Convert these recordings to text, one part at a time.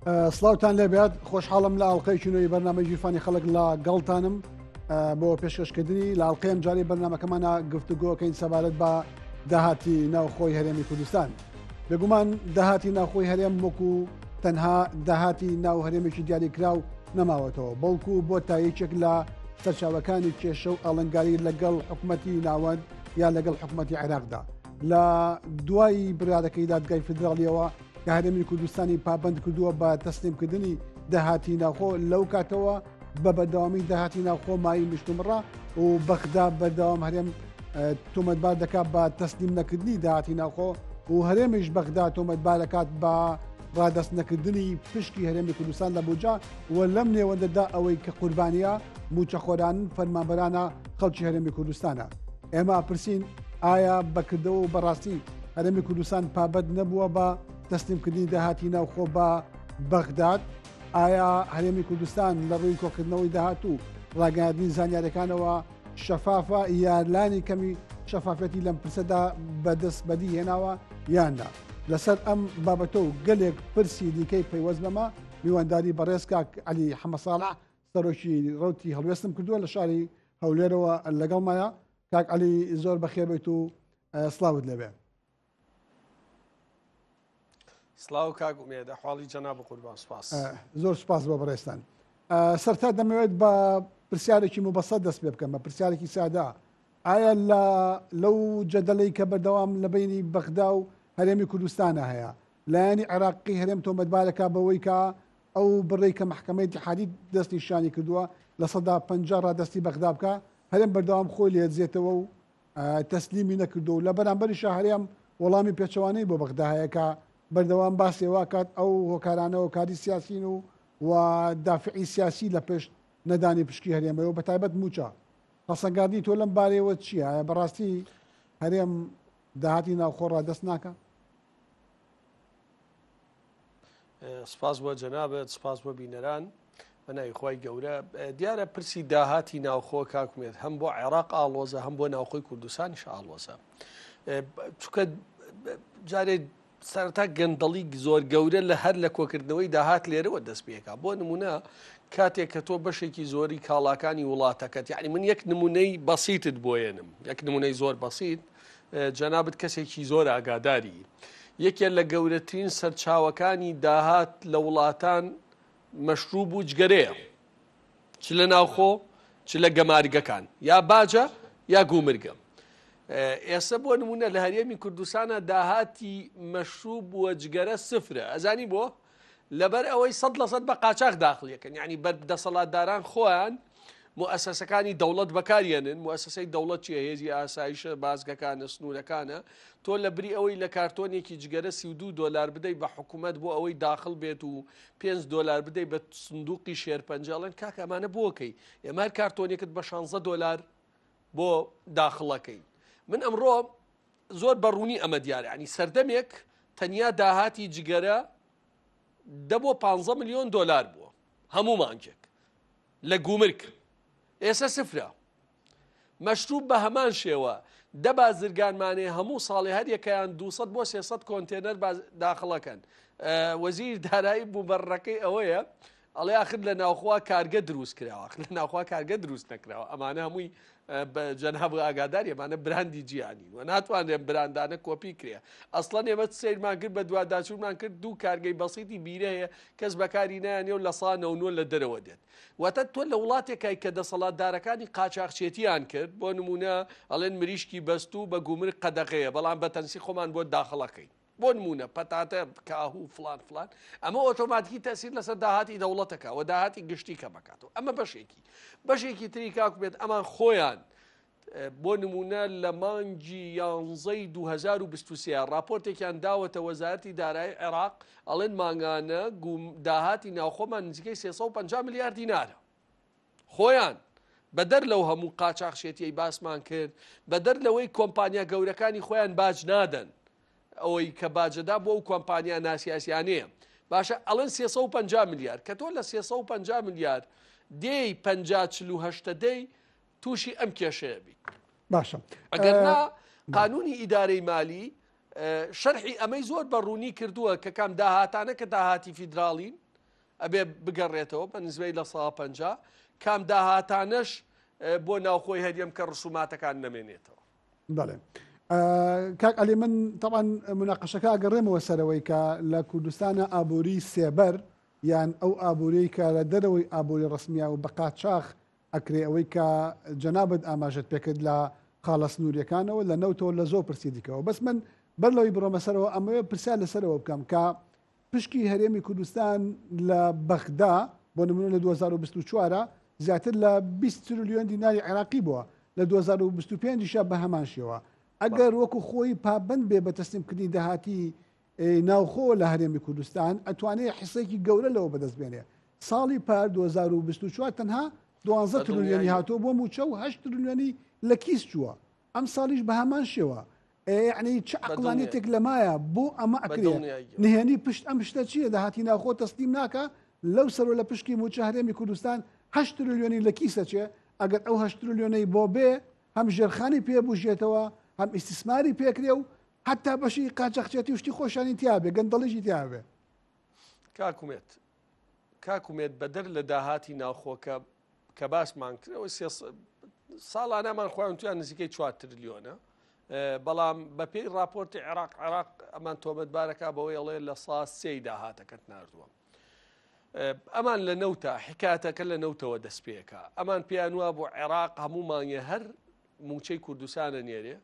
سڵاوتان لێبێت خۆشحاڵم لە ئاڵلقەی بەرنامەی ژیرفانی خەڵک لە گەڵتانم بۆ پێشکەشکردنی لە ئاڵلقەیەم جاری بەرنامەکەمانە گفتوگۆکەین سەبارەت بە داهاتی ناوخۆی هەرێمی کوردستان. بێگومان داهاتی ناوخۆی هەرێم وەکو تەنها داهاتی ناو هەرێمێکی دیاریکراو نەماوەتەوە، بەڵکو بۆ تایەکێک لە سەرچاوەکانی کێشە و ئاڵنگاری لەگەڵ حکوومەتی ناوەند یا لەگەڵ حکوومەتی عێراقدا. لە دوای برادەکەی دادگای فدراڵیەوە کە هەرێمی کوردستانی پابند کردووە بە تەسلیمکردنی داهاتی ناوخۆ، لەو کاتەوە بە بەردەوامی داهاتی ناوخۆ مای مشتومڕە و بەغدا بەردەوام هەرێم تۆمەتبار دەکات بە تەسلیم نەکردنی داهاتی ناوخۆ و هەرێمیش بەغدا تۆمەتبار دەکات بە ڕادەست نەکردنی پشتی هەرێمی کوردستان لە بوجا و لەم نێوەندەدا ئەوەی کە قوربانیە موچەخۆران فەرمانبەرانە خەڵکی هەرێمی کوردستانە. ئێمە پرسین ئایا بەکردەوە و بەڕاستی هەرێمی کوردستان پابند نەبووە بە تەسلیمکردنی داهاتی ناوخۆ بە بەغداد؟ ئایا هەرێمی کوردستان لە ڕووی کۆکردنەوەی داهات و ڕاگەاندنی زانیاریەکانەوە شەفافە یارلانی کەمی شەفافەتی لەم پرسەدا بەدەست بەدی هێناوە یاننا؟ لەسەر ئەم بابەتە و گەلێک پرسی دیکەی پەیوەست بەمە میوانداری بەڕێز کاک عەلی حەمەد ساڵح سەرۆکی ڕەوتی هەڵوێستم کردووە لە شاری هەولێرەوە لەگەڵمایە. کاک عەلی زۆر بەخێر بێت و سڵاوت لەبێ. سلااو کاک ئومێدە حواڵی جەناب قوربان سوپاس. زۆر سوپاس بۆ بەڕێستان. سەرتا دەمەوێت بە پرسیارێکی مبەسەت دەست پێ بکەم، بە پرسیارێکی سادا. ئایا لەو جەدەلەی کە بەردەوام لە بینی بەغدا و هەرێمی کوردستانە هەیە، لایەنی عێراقی هەرێم تۆمەتبارەکە بەوەی کە ئەو بڕێی کە محکەمەی اتحادی دەستی شانی کردووە لە سەدا 50 ڕادەستی بەغدا بکە، هەرێم بەردەوام خۆی لێدزێتەوە و تەسلیمی نەکردو و لە بەرامبەریشە هەرێم وەڵامی پێچەوانەی بۆ بەغدا هەیە کە بەردەوام باسێوا کات ئەو هۆکارانەوە کاری سیاسین و دافعی سیاسی لە پێش نەدانی پشکی هەرێمەوە بە تایبەت موچە. پەسەنگاردنی تۆ لەم بارەوە چییە؟ بەڕاستی هەرێم داهاتی ناوخۆ ڕادەست ناکە؟ سپاس بۆ جەنابەت، سپاس بۆ بینەران بەناوی خۆی گەورە. دیارە پرسی داهاتی ناوخۆ کاکومێت هەم بۆ عێراق ئاڵۆزە هەم بۆ ناوخۆی کوردستانیش ئاڵۆزە. چونکە جارێ سەرتا گەندەڵی زۆر گەورە لە هەر لە کۆکردنەوەی داهات لێرەوە دەست پێکا. بۆ نمونە کاتێک کە تۆ بەشێکی زۆری کاڵاکانی وڵاتەکەت، یعنی من یەک نمونەی بەسیتت بۆێنم، یەک نمونەی زۆر بەسیت، جەنابەت کەسێکی زۆر ئاگاداری. یەکێک لە گەورەترین سەرچاوەکانی داهات لە وڵاتان مەشروب و جگەرەیە، چ لە ناوخۆ چ لە گەماریگەکان، یا باجە یا گومرگە. ئێستا بۆ نمونە لە هەرێمی کوردستانە داهاتی مەشروب و جگەرە سفرە. ئەزانی بۆ؟ لەبەر ئەوەی 100% بە قاچاق داخلیەکەن، یعنی بەردەسەڵاتداران خۆیان مؤسسەکانی دەوڵەت بەکارێنن. مؤسسەی دەوڵەت چیە؟ هێزی ئاسایشە، بازگەکانە، سنوورەکانە. تۆ لە بری ئەوەی لە کارتۆنێکی جگەرە 32 دۆلار بدەیت بە حکوومەت بۆ ئەوەی داخل بێت و 5 دۆلار بدەیت بە سندوقی شێرپەنجەڵێن کاکە ئەمانە بۆکەی ئێمە کارتۆنێکت بە 16 دۆلار بۆ داخڵەکەی. من ئەمڕۆ زۆر بەڕوونی ئەمە دیارە، ینی سەردەمێک تەنیا داهاتی جگەرە دەبۆ 15 ملیۆن دۆلار بووە هەموو مانگێک لە گومرگ. ئێستا سفرە. مەشروب بە هەمان شێوە دە بازرگانمانێ هەموو ساڵی هەر یەکەیان 200 بۆ 300 کۆنتێنەر داخڵەکەن. وەزیر دارایی بووبەڕەکەی ئەوەیە ئەڵێ ئاخر لە ناوخوا کارگە دروست کراوە. لە ناوخوا کارگە دروست نەکراوە. ئەمانە هەمووی جەناب ئاگاداری ئەمانە براندی جیهانی و ناتوانێت براندانە کۆپی کرێ. ئەسڵەن ئێمە سیرمان کرد بە دوواداچوورمان کرد دوو کارگەی بەسیتی بیرە هەیە کەس بەکاری نایانێ و لە سانەوە لە دەرەوە دێت. واتە تۆ لە وڵاتێکای کە دەسەڵاتدارەکانی قاچاقچێتیان کرد، بۆ نمونە ئەڵێن مریشکی بەست و بە گومرگ قەدەغەیە، بەڵام بە تەنسی خۆمان بۆ داخڵەکەین. بۆ نمونە پەتاتە کاهوو فلان فلان، ئەمە ئۆتۆماتیکی تەسیر لەسەر داهاتی دەوڵەتەکە و داهاتی گشتی کە بکاتەوە. ئەمە بەشێکی تری کاکو بێت ئەمان خۆیان بۆ نمونە لە مانگی 11 2023 راپۆرتێکیان داوەتە وەزارەتی دارایی عێراق، ئەڵێن مانگانە داهاتی ناوخۆمان نزیکەی 350 ملیار دینارە. خۆیان بەدەر لەو هەموو قاچاقچێتیەی باسمان کرد، بەدەر لەوەی کۆمپانیا گەورەکانی خۆیان باج نادەن، ئەوەی کە باجەدا بۆ ئەو کۆمپانیا ناسیاسیانەیە، باشە ئەڵێن 350 ملیار، کە تۆ لە 350 ملیار دێی 50-48 دەی تووشی ئەم کێشەیە بیت. باشە ئەگەرنا قانونی ئیدارەی مالی شەرحی ئەمەی زۆر بەڕوونی کردووە کە کام داهاتانە کە داهاتی فیدراڵین ئەبێ بگەڕێتەوە بە نسبەی لە 150 کام داهاتانش بۆ ناوخۆی هەریەم کە ڕسوماتەکان نەمێنێتەوە. بەڵێ کاک علی من طبعا مناقەشەکە ئەگەڕێمەوە سەرەوەی کە لە کوردستانە ئابووری سێبەر یان ئەو ئابوورەی کە لە دەرەوەی ئابووری ڕسمیە و بە قاچاغ ئەکرێ ئەوەی کە جەنابەت ئاماژەت پێکرد لە خاڵە سنووریەکانەوە لە نەوتەوە لە زۆر پرسی دیکەوە بەس من بەر لەوەی بڕۆمە سەرەوە ئەمەوێ پرسیار لەسەرەوە بکەم کە پشکی هەرێمی کوردستان لە بەغدا بۆ نمونە لە 2024 زیاتر لە 20 تریلیۆن دیناری عێراقی بووە لە 2025 بە هەمان شێوە ئەگەر وەکو خۆی پابند بێ بە تەسلیمکردنی داهاتی ناوخۆ لە هەرێمی کوردستان ئەتوانێت حسێکی گەورە لەوە بەدەستبێنێ ساڵی پار 2024 تەنها 12 تریلیۆنی هاتۆ بۆ موچە و 8 تریلیۆنی لە کیس چووە ئەم ساڵیش بە هەمان شێوە یعنی چ عقلانیتێک لەمایە بۆ ئەمە ئەکرێ نهێنی پشت ئەم شتە چییە داهاتی ناوخۆ تەسلیم ناکە لەو سەرۆ لە پشکی موچە هەرێمی کوردستان 8 تریلیۆنی لە کیسە چێ ئەگەر ئەو 8 تریلیۆنەی بۆ بێ هەم ژێرخانی پێ بژێتەوە هەم ئیسtisماری پێکرێ و حتا بەشی قاچەقچێتی وشتی خۆشانی تیاابێ گەندەڵیشی تیاابێ کاکومێت بەدەر لە داهاتی ناوخۆکە کە باسمان کرەوە ساڵانەمان خۆیان تویان نزیکەی 4 تریلیۆنە بەڵام بە پێی راپۆرتی عێراق ئەمان تۆمەتبارەکە بەوەی ئەڵێ لە سا 3 داهاتەکەت نردووە ئەمان لە نەوتە حکاتەکە لە نەوتەوە دەست پێەکە ئەمان پیانوە بۆ عێراق هەمومانیە هەر موچەی کوردستانە نێرێ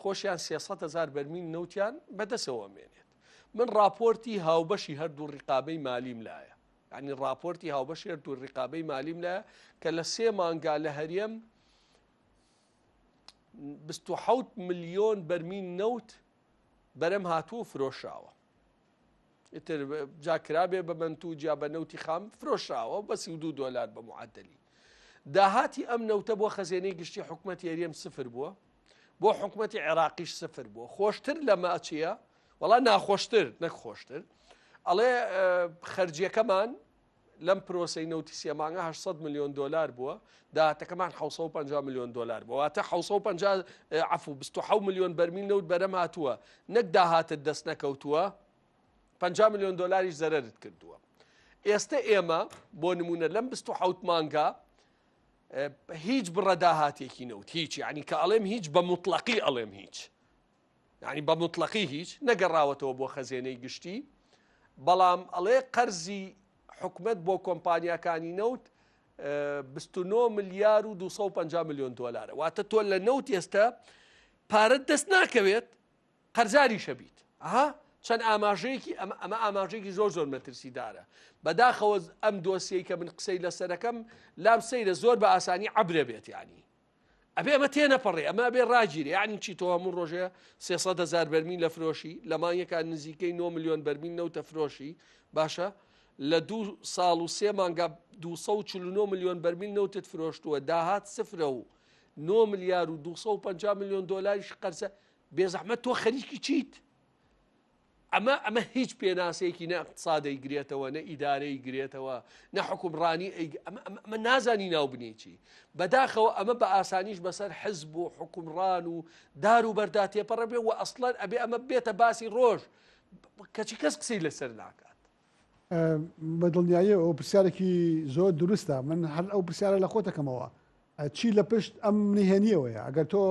خۆشیان 300,000 بەرمیل نەوتیان بەدەسەوە مێنێت من راپۆرتی هاوبەشی هەردوو ڕقابەی مالیم لایە ینی راپۆرتی هاوبەشی هەردوو ڕقابەی مالیم لایە کە لە 3 مانگا لە هەریەم 27 ملیۆن بەرمیل نەوت بەرەم هاتووە فرۆشاوە ئیتر جاکرابێ بە منتوو جا بە نەوتی خام فرۆشاوە بە $32 بە معدلی داهاتی ئەم نەوتە بۆ خەزێنەی گشتی حکومەتی هەریەم سفر بووە بۆ حکومەتی عێراقیش سفر بووە خۆشتر لەمە چییە وەڵا ناخۆشتر نەک خۆشتر ئەڵێ خەرجیەکەمان لەم پرۆسەی نەوتی سێمانگە 800 ملیۆن دلار بووە داهاتەکەمان 650 ملیۆن دلار بووە واتە 650 عفو 27 ملیۆن بەرمیل نەوت بەرەم هاتووە نەک داهاتت دەست نەکەوتووە 50 ملیۆن دلاری زەرەرت کردووە ئێستا ئێمە بۆ نمونە لەم 27 مانگا هیچ بڕەداهاتێکی نەوت هیچ یعنی کە ئەڵێم هیچ بە مطلقی ئەڵێم هیچ یعنی بە مطلقی هیچ نەگەڕاوەتەوە بۆ خەزێنەی گشتی بەڵام ئەڵێ قەرزی حکومەت بۆ کۆمپانیاکانی نەوت 29 ملیار و 250 ملیۆن دلارە واتە تۆ لە نەوت ئێستا پارەت دەست ناکەوێت قەرزاری شەبیت چەند ئاماژەیەکی ئەمە ئاماژەیەکی زۆر مەترسیدارە بەداخەوە ئەم دۆسیەی کە من قسەی لەسەرەکەم لام سەیرە زۆر بە ئاسانی عەبرە بێت یعنی ئەبێ ئەمە تێنەپەڕێ ئەمە بێ ڕاگیرێ یعنی چی تۆ هەموو ڕۆژێ 300,000 بەرمیل لە فرۆشی لە مانگێکان نزیکەی 9 ملیۆن بەرمیل نەوتە فرۆشی باشە لە 2 ساڵ و 3 مانگا 249 ملیۆن بەرمیل نەوتت فرۆشتووە داهات سفرە و 9 ملیار و 250 ملیۆن دلاریش قەرزە بێزەحمەت تۆ خەریکی چیت ئەمە هیچ پێناسەیەکی نە اقتصادی گرێتەوە نە ئیدارەی گرێتەوە نە حکومڕانی ئەمە نازانی ناوبنێکی بەداخەوە ئەمە بە ئاسانیش بەسەر حزب و حکومڕان و دار و بەردا تێپەڕە بێ و ئەسڵەن ئەبێ ئەمە بێتە باسی ڕۆژ کەچی کەس قسەی لەسەر ناکات بە دڵنیایی ئەو پرسیارێکی زۆر دروستە من هەر ئەو پرسیارە لە خۆتەکەمەوە چی لە پشت ئەم نهێنیەوەیە ئەگەر تۆ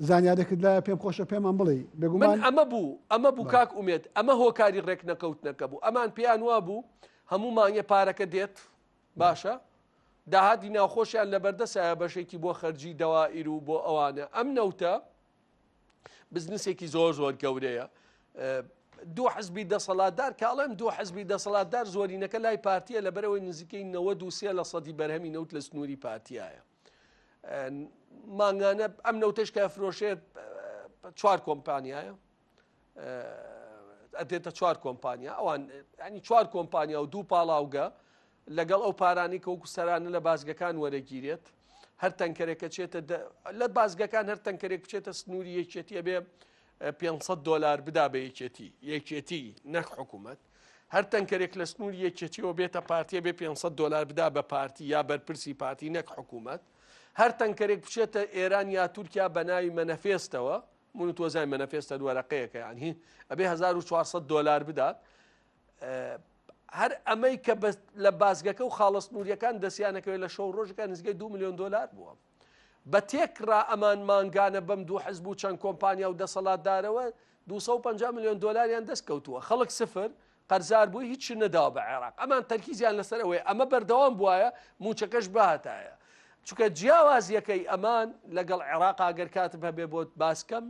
زانیارێکت لایە پێم خۆشە پێمان بڵێ بێگومان ئەمە بوو کاک ئومێت ئەمە هۆکاری ڕێک نەکەوتنەکە بوو ئەمان پێیان وا بوو هەموو مانگە پارەکە دێت باشە داهاتی ناوخۆشیان لەبەردەسایە بەشێکی بۆ خەرجی دەوائیر و بۆ ئەوانە ئەم نەوتە بزنسێکی زۆر گەورەیە دوو حزبی دەسەڵاتدار کاڵێم دوو حزبی دەسەڵاتدار زۆرینەکە لای پارتیە لەبەرەوەی نزیکەی 93% بەرهەمی نەوت لە سنووری پارتیایە مانگانە ئەم نەوتش کە فرۆشێت 4 کۆمپانیایە ئەدێتە 4 کۆمپانیا ئەوان ینی 4 کۆمپانیا و 2 پاڵاوگە لەگەڵ ئەو پارانی کە وەکو سەرانە لە بازگەکان وەرەگیرێت هەر تەنکەرێکە چێتە لە بازگەکان هەر تەنکەرێک بچێتە سنووری یەکێتیە بێ $500 بدا بە یەکێتی نەک حکوومەت هەر تەنکەرێک لە سنووری یەکێتیەوە بێتە پارتیە بێ $500 بدا بە پارتی یا بەرپرسی پارتی نەک حکوومەت هەر تەنکەرێک بچێتە ئێران یا تورکیا بە ناوی مەنەفێستەوە من تۆزای مەنەفێستە وەرەقەیەکە یانی ئەبێ $1400 بدات هەر ئەمەی کە لە بازگەکە و خاڵە سنووریەکان دەستیانەکەوێت لە شەو ڕۆژەکە نزگەی 2 میلیۆن دلار بووە. بە تێکڕا ئەمان مانگانە بەم دوو حزب و چەند کۆمپانیا و دەسەڵاتدارەوە 250 میلیۆن دلاریان دەست کەوتووە. خەڵک سفر قەرزار بووی هیچ نەداوە بە عێراق. ئەمان تەرکیزیان لەسەر ئەوەیە ئەمە بەردەوام بووایە موچەکەش بەهاتایە. چونکە جیاوازیەکەی ئەمان لەگەڵ عێراق ئەگەر کاتب هەبێ بۆ باسکەم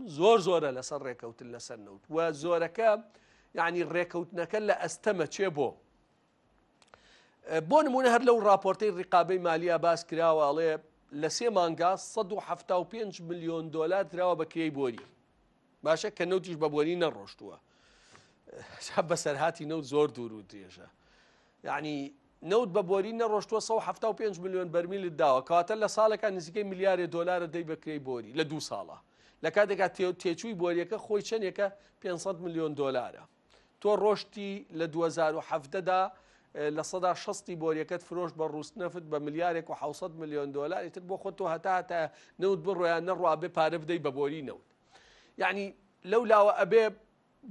زۆرە لەسەر ڕێکەوتن لەسەر نەوت و زۆرەکە یعنی ڕێکەوتنەکە لە ئەستەمە چێ بۆ نمونە هەر لەو راپۆرتەی ڕقابەی مالیە باس کراوەڵێ لە 3 مانگا 175 میلیۆن دلار دراوە بە کرێی بۆری. باشە کە نەوتیش بە بۆری نەڕۆشتووە. بەسەرهاتی نەوت زۆر دوور و درێژە. یعنی نەوت بە بۆری نەڕۆشتووە 175 میلیۆن بەرمیلت داوە کەواتە لە ساڵێکە نزیکەی ملیارێ دلار دەی بە کرێی بۆری لە 2 ساڵە. لە کاتێکا تێچووی بۆریەکە خۆی چەندێکە 500 میلیۆن دلارە. تۆ ڕۆشتی لە 2017دا لە 160 بۆریەکەت فرۆشت بە ڕووسنەفت بە ملیارێک و 700 میلیۆن دلار تر بۆ خۆت تۆ هەتا نەوت بڕۆیان نەڕوا بێ پارە بدەی بە بۆری نەوت. یعنی لەو لاوە ئەبێ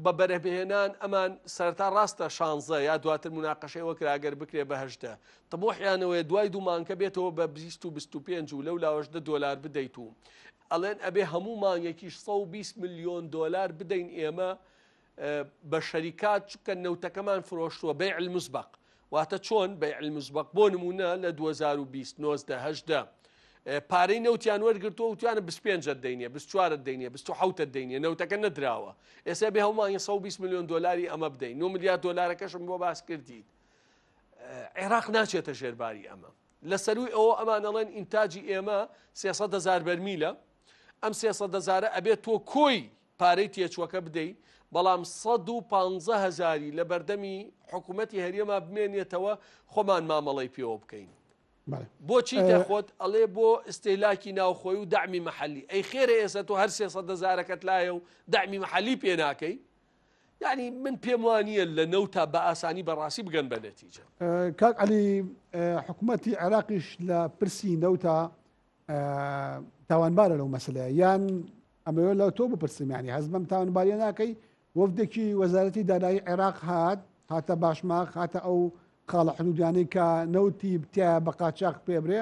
بە بەرەبهێنان ئەمان سەرتا ڕاستە 16 یا دواتر مناقەشەی وەکراگەر بکرێ بە 8 تەمۆحیانەوەی دوای دوومانکە بێتەوە بە 25 و لەو لاوەش $10 بدەیت و ئەڵێن ئەبێ هەموو مانگێکیش 120 میلیۆن دلار بدەین ئێمە بە شەریکات چکە نەوتەکەمان فرۆشتووە بەیع المسبق. واتە چۆن بەیع المسبق بۆ نمونە لە 2020 19 پارەی نەوتیان وەرگرتووە وتیانە 25 دەینێ 24 دەینێ 27 دەینێ نەوتەکە نەدراوە. ئێستا بێ هەمومانگی 120 میلیۆن دلاری ئەمە بدەین 9 میلیارد دلارەکەشم بۆ باس کردید. عێراق ناچێتە ژێرباری ئەمە. لە سەروی ئەوە ئەمان ئەڵێن ئینتاجی ئێمە 300,000 بەرمیلە. ئەم 300,000 ئەبێت تۆ کۆی پارەی تێچووەکە بدەیت بەڵام 115,000 لە بەردەمی حکوومەتی هەرێما بمێنێتەوە خۆمان مامەڵی پێوە بکەین. بۆچی دەخۆت ئەڵێ بۆ ئستێلاکی ناوخۆی و داعمی مەحەلی. ئەی خێرە ئێستا تۆ هەر 300,000ەکەت لایە و داعمی مەحەلی پێ ناکەی. یعنی من پێم وانییە لە نەوتا بە ئاسانی بەڕاستی بگەن بە نەتیجە. کاک عەلی حکوومەتی عێراقیش لە پرسی نەوتا تاوانبارە لەو مەسەلەیە یان ئەمەوە لەو تۆ بپرسم یعنی هەز بەم تاوانباریە ناکەی وەفدێکی وەزارەتی دارایی عێراق هاتە باشماق هاتە ئەو خاڵە حدودیانەی کە نەوتی بتیایە بە قاچاق پێبرێ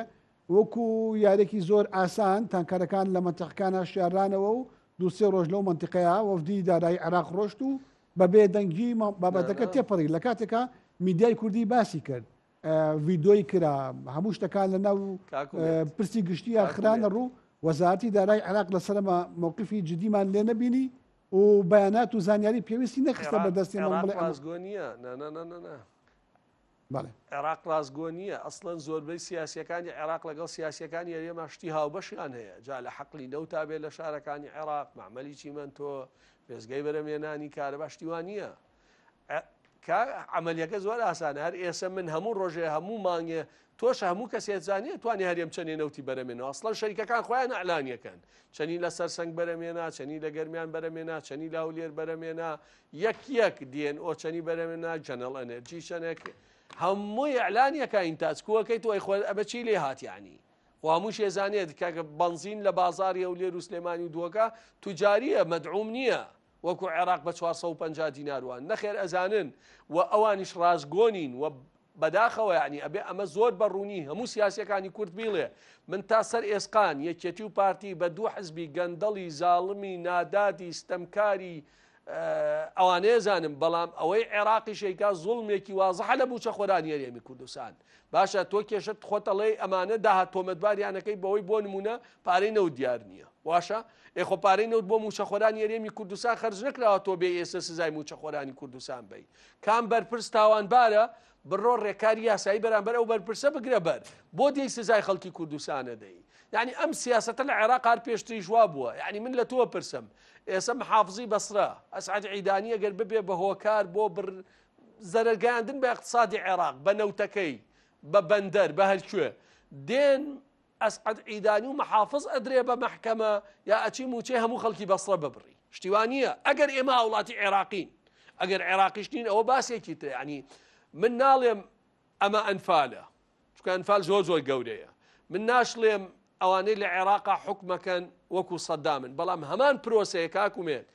وەکو یارێکی زۆر ئاسان تانکارەکان لە منتیقەکانە شێڕانەوە و 2-3 ڕۆژ لەو منتیقەیە وەفدی دارایی عێراق ڕۆشت و بە بێدەنگی بابەتەکە تێپەڕی لە کاتێکە میدیای کوردی باسی کرد ڤیدۆی کرا هەموو شتەکان لە ناو پرسی گشتی خرانە ڕوو وەزارەتی دارایی عێراق لەسەرمە مووقفی جدیمان لێ نەبینی و بەیانات و زانیاری پێویستی نەخستە بەدەستێنەوە بڵێ ڕاستگۆنیە عێراق ڕاستگۆ نییە ئەسڵەن زۆربەی سیاسیەکانی عێراق لەگەڵ سیاسیەکانی هەرێما شتی هاوبەشیان هەیە جا لە حەقلی نەوتا بێ لە شارەکانی عێراق معمەلی چیمەنتۆ وێزگەی بەرەمێنانی کارەبا شتیوان نییە. عملیەکە زۆر ئاسانە هەر ئێستا من هەموو ڕۆژێ هەموو مانگێ تۆش هەموو کەسێت زانیە توانێ هەرێم چەندێ نەوتی بەرەمێنەوە ئەسڵەن شەریکەکان خۆیان ئەعلانیەکەن چەنی لەسەر سنگ بەرەمێنا چەنی لە گەرمیان بەرەمێنا چەنی لە هەولێر بەرەمێنا یەک دێن ئۆ چەنی بەرەمێنا جەنەڵ ئەنەرجی چەنێک هەمووی ئەعلانیەکە ئینتاچکووەکەی تۆی خۆ ئەبە چی لێ هاتیانی هەموو شێزانێت کە بەنزین لە بازاری هەولێر و سلێمانی و دووەکە توجاریە مەدعوم نییە وەکو عێراق بە 450 دیناروان نەخێر ئەزانن و ئەوانیش ڕازگۆنین و بەداخەوە یعنی ئەبێ ئەمە زۆر بەڕوونی هەموو سیاسەکانی کورد بیڵێ من تا سەر ئێسقان یەکێتی و پارتی بە 2 حزبی گەندەڵی زاڵمی نادادی ستەمکاری ئەوانەیە زانم بەڵام ئەوەی عێراقی شەیکا زوڵمێکی وازەحە لە بووچە خۆرانی هەرێمی کوردستان باشە تۆ کێشت خۆتەڵێ ئەمانە داهات تۆمەتباریانەکەی بەوەی بۆ نمونە پارەی نەوت دیار نییە واشە ئێخۆ پارەی نەوت بۆ موچەخۆرانی هەرێمی کوردستان خەرج نەکراوە تۆ بێ ئێستا سزای موچەخۆرانی کوردستان بی کام بەرپرس تاوانبارە بڕۆ ڕێکاری یاسایی بەرامبەر ئەو بەرپرسە بگرە بەر بۆ دێی سزای خەڵکی کوردستانە دەی یعنی ئەم سیاسەتە لە عێراق هەر پێشتری جوا بووە یعنی من لە تۆ پرسم ئێستا محافزی بەسرە ئەسعەد عیدانی ئەگەر ببێ بە هۆکار بۆ زەرەرگەیاندن بە اقتصادی عێراق بە نەوتەکەی بە بەندەر بە هەرکوێ دێن ئەسعەد عیدانی و محافظ ئەدرێ بە مەحکەمە یا ئەچی موچەی هەموو خەڵکی بەسرە ببڕی شتیوانیە ئەگەر ئێمە وڵاتی عێراقین ئەگەر عێراقیش نین ئەوە باسێکی تر یعنی من ناڵێم ئەمە ئەنفالە چونکە ئەنفال زۆر گەورەیە من ناشڵێم ئەوانەی لە عێراقا حکمەکەن وەکو سەدامن بەڵام هەمان پرۆسەیە کاکومێت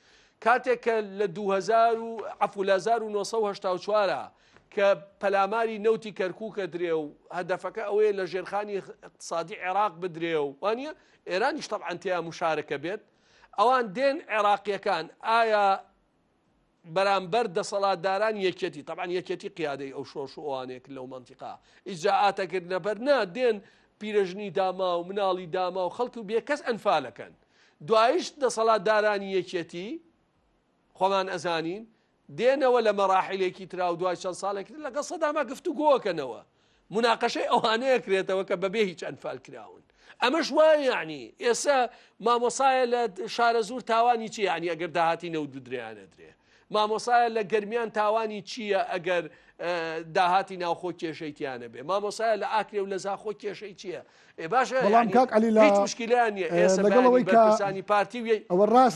کاتێک کە لە 1984 کە پەلاماری نەوتی کەرکووکە درێ و هەدەفەکە ئەوەیە لە ژێرخانی اقتصادی عێراق بدرێ و وانە ئێرانیش تەبعاً تیا مشارەکە بێت ئەوان دێن عێراقیەکان ئایا بەرامبەر دەسەڵاتداران یەکێتی طبعاً یەکێتی قیادەی ئەو شۆش و ئەوانێک لەو مەنتیقا ئیجاعاتەکردنە بەر دێن پیرەژنی داما و مناڵی داما و خەڵک و بێکەس ئەنفالەکەن دوایش دەسەڵاتدارانی یەکێتی خۆمان ئەزانین دێنەوە لە مەراحلێکی ترا و دوای چەند ساڵێکی لەگەڵ سەداما گفتوگۆکەنەوە مناقەشەی ئەوانەیە کرێتەوە کە بەبێ هیچ ئەنفال کراون ئەمەش وایە یعنی ئێستا مامۆسایە لە شارە زوور تاوانی چی یعنی ئەگەر داهاتی نەوت بدرێیانە درێ مامۆسایە لە گەرمیان تاوانی چییە ئەگەر داهاتی ناوخۆ کێشەیتیانە بێ مامۆسایە لە ئاکرێ و لە زاخۆ کێشەی چییە باشە هیچ مشکلیان نیە ئێستا بەرپرسانی پارتی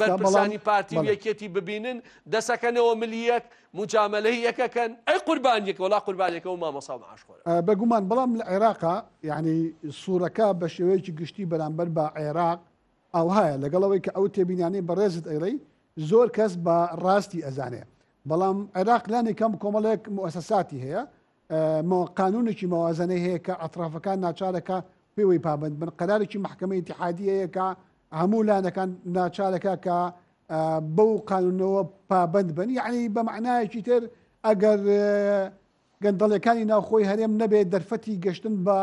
بەرپرسانی پارتی یەکێتی ببینن دەسەکەنەوە ملیەک مجاملەی یەکەکەن ئەی قوربانیەکە وڵا قوربانیەکە و مامۆسا و معاشخۆرە بەگومان بەڵام لە عێراقا یعنی سوورەکە بە شێوەیەکی گشتی بەرامبەر بە عێراق ئەو هەیە لەگەڵەوەی کە ئەو تێبینیانەی بەڕێزت ئەیڕێی زۆر کەس بە ڕاستی ئەزانێ بەڵام عێراق لانی کەم کۆمەڵێک مؤسساتی هەیە قانونێکی مەوازنەی هەیە کە ئەطرافەکان ناچارەکە پێوەی پابند بن قەرارێکی محکەمەی ئیتیحادی هەیە کە هەموو لانەکان ناچارەکە کە بەو قانونەوە پابند بن یعنی بە معنایەکی تر ئەگەر گەندەڵەکانی ناوخۆی هەرێم نەبێت دەرفەتی گەشتن بە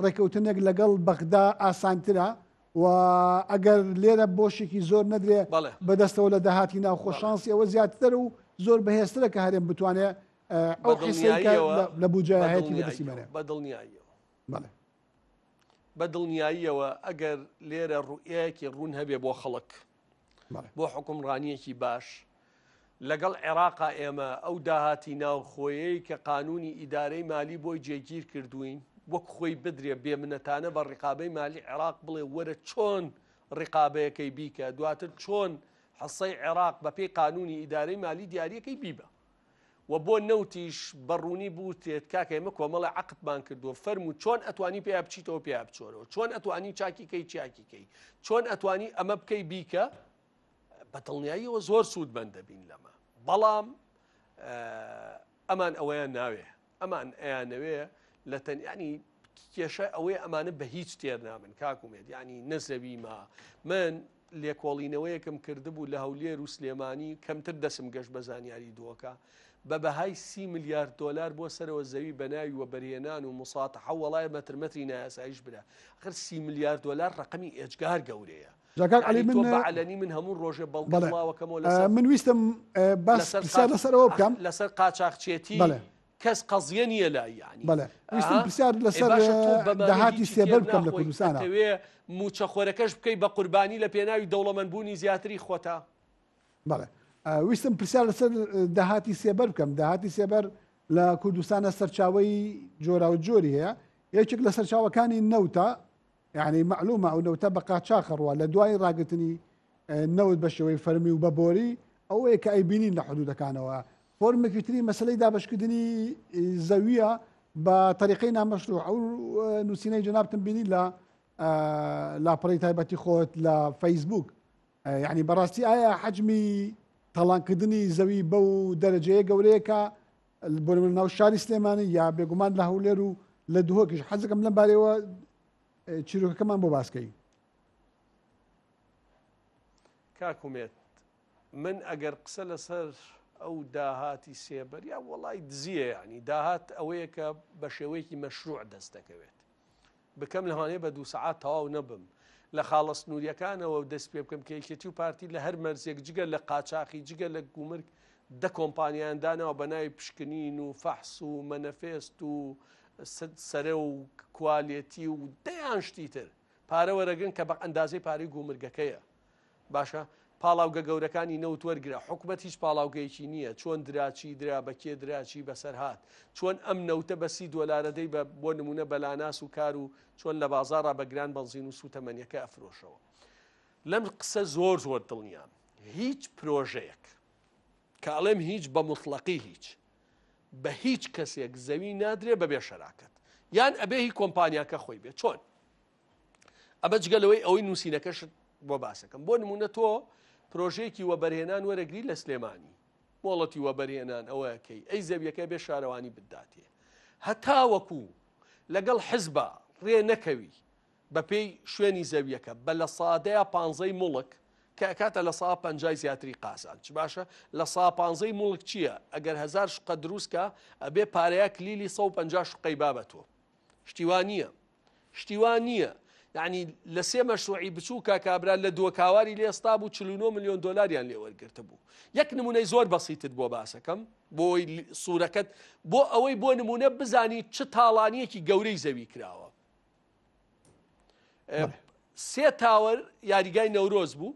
ڕێکەوتنێک لەگەڵ بەغدا ئاسانترە و ئەگەر لێرە بۆشێکی زۆر نەدرێ بەدەستەوە لە داهاتی ناوخۆ شانسی ئەوە زیاتر و زۆر بەهێزترە کە هەرێم بتوانێت ئەو حیسەیە لە بوجایەتی بەدەستیمەنێ بە دڵنیاییەوە ئەگەر لێرە ڕوئەیەکی ڕوون هەبێ بۆ خەڵک بۆ حکومڕانیەکی باش لەگەڵ عێراقا ئێمە ئەو داهاتی ناوخۆیەی کە قانونی ئیدارەی مالی بۆی جێگیر کردوین وەک خۆی بدرێ بێمنەتانە بە ڕقابەی مالی عێراق بڵێ وەرە چۆن ڕقابەیەکەی بیکە دواتر چۆن حەسەی عێراق بە پێی قانونی ئیدارەی مالی دیارەکەی بیبە و بۆ نەوتیش بەڕوونی بوو تێت کاکە ئێمە کۆمەڵی عەقدمان کردووە فەرموو چۆن ئەتوانی پێیا بچیتەوە پێیا بچۆرەوە چۆن ئەتوانی چاکیکەی چاکیکەی چۆن ئەتوانی ئەمە بکەی بیکە بە دڵنیاییەوە زۆر سوودمەند دەبین لەمە بەڵام ئەمان ئەوەیان ناوێ ئەمان ئەیانەوێ لە ینی کێشە ئەوەی ئەمانە بە هیچ تێر نامن کاکومێت ینی نەزەوی ما من لێکۆڵینەوەیەکم کردبوو لە هەولێر و سلێمانی کەمتر دەسم گەشت بە زانیاری دۆکە بە بەهای 30 ملیارد دلار بۆ سەرەوە زەوی بەناوی و بەرهێنان و مساتەحە وەڵای مەترمەتری نایاسایش برا ئەخر 30 ملیارد دلار ڕقمی ئێجگار گەورەیە عەلی من هەموو ڕۆژێ بەڵڵاوەکەمەوە من ویستم لەسەرەوە بکەم لەسەر قاچاقچێتی کەس قەزیە نیە لای یعنی ویستم پرسیار لەسەر داهاتی سێبەر بکەم لە کوردستانە موچەخۆرەکەش بکەی بە قوربانی لە پێناوی دەوڵەمەندبوونی زیاتری خۆتا بەڵێ ویستم پرسیار لەسەر داهاتی سێبەر بکەم داهاتی سێبەر لە کوردستانە سەرچاوەی جۆرا و جۆری هەیە یەکێک لە سەرچاوەکانی نەوتە یعنی معلومە ئەو نەوتە بە قاچاق ڕوە لە دوای ڕاگرتنی نەوت بە شێوەی فەرمی و بەبۆری ئەوەیە کە ئەیبینین لە حدودەکانەوە فۆرمێکی تری مەسلەی دابشکردنی زەویە بە طریقەی نامەشروع ئەو نووسینەی جەنابتم بینی لە لاپەڕەی تایبەتی خۆت لە فەیسبوک یعنی بەڕاستی ئایا حەجمی تەڵانکردنی زەوی بەو دەرەجەیە گەورەیە کە بۆ ناو شاری سلێمانی یا بێگومان لە هەولێر و لە دوهۆکیش حەزەکەم لەم بارەوە چیرۆکەکەمان بۆ باسکەی کاکومێت من ئەگەر قسە لەسەر ئەو داهاتی سێبەر یا وەڵای دزیە ینی داهات ئەوەیە کە بە شێوەیەکی مەشروع دەست دەکەوێت بکەم لەوانەیە بە 2 سەعات تەواو نەبم لە خاڵە سنووریەکانەوە دەست پێ بکەم کێکێتی و پارتی لە هەر مەرزێک جگە لە قاچاقی جگە لە گومرگ دە کۆمپانیاندانەوە بە ناوی پشکنین و فەحس و مەنەفێست و سەرە و کوالێتی و دەیان شتی تر پارە وەرەگرن کە بە ئەندازەی پارەی گومرگەکەیە باشە پاڵاوگە گەورەکانی نەوت وەرگرە حکومەت هیچ پاڵاوگەیەکی نییە چۆن دراچی درا بە کێ دراچی بەسەر هات چۆن ئەم نەوتە بە 30 دلار دەی بۆ نمونە بەلاناس و کار و چۆن لە بازاڕا بەگران بەنزین و سوتەمەنیەکە ئەفرۆشەوە لەم قسە زۆر زۆر دڵنیام هیچ پرۆژەیەک کە ئەڵێم هیچ بە مطلقی هیچ بە هیچ کەسێک زەوی نادرێ بەبێ شەراکەت یان ئەبێ هی کۆمپانیاکە خۆی بێت چۆن ئەمە جگەلەوەی ئەوەی نووسینەکەش بۆ باسەکەم بۆ نمونە تۆ پرۆژەیەکی وە بەرهێنان وەرەگری لە سلێمانی مۆڵەتی وەبەرهێنان ئەوەکەی ئەی زەویەکە بێ شارەوانی بداتێ هەتاوەکو لەگەڵ حزبە ڕێ نەکەوی بە پێی شوێنی زەویەکە بە لە سادەیە 15 مڵک کە کاتە لە سا 50 زیاتری قازان چ باشە لە سا 15 مڵک چییە ئەگەر 1000 شقە دروستکە ئەبێ پارەیە کلیلی 150 شقەی بابەتەوە شتیوان نییە یعنی لە سێ مەشروعی بچووکە کابرا لە دۆکاواری لێ ئێستا بوو 49 ملیۆن دۆلاریان لێ وەرگرتە بوو یەک نمونەی زۆر بەسیتت بۆ باسەکەم بۆی سوورەکەت بۆ ئەوەی بۆ نمونە بزانی چ تاڵانیەکی گەورەی زەوی کراوە سێ تاوەر یاریگای نەورۆز بوو